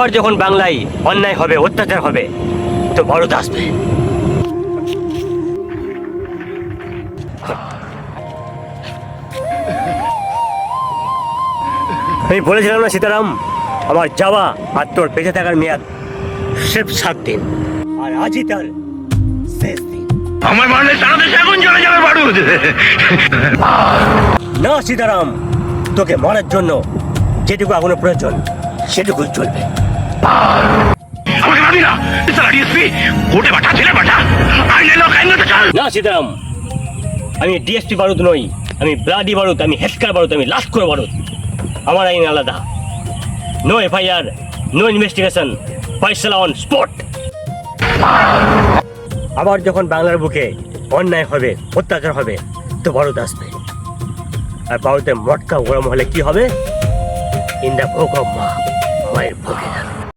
আবার যখন বাংলায় অন্যায় হবে, অত্যাচার হবে, তো ভারত আসবে। আমি বলেছিলাম না সীতারাম, আমার যাওয়া আর তোর বেঁচে থাকার মেয়াদ সির্ফ 7 দিন, আর আজই তার শেষ দিন। আমার মারলে সারা দেশে আগুন জ্বলে যাবে বারুদ। না সীতারাম, তোকে মারার জন্য যেটুকু আগুনের প্রয়োজন সেটুকুই চলবে। আমাকে মারবি না, সারা ডিএসপি কোর্টে বাটা ছেলে বাটা আইনে লোক আইনে তো চল। না সীতারাম, আমি ডিএসপি বারুদ নই, আমি ব্লাডি বারুদ, আমি হেডকার বারুদ, আমি লাস্কর বারুদ। আমার আইন আলাদা। নো এফআইআর, নো ইনভেস্টিগেশন, ফয়সালা অন স্পট। আবার যখন বাংলার বুকে অন্যায় হবে, অত্যাচার হবে, তো ভারত আসবে। আর ভারতের মটকা গরম হলে কি হবে? ইন দ্য ভোগ অফ মা, মায়ের ভোগে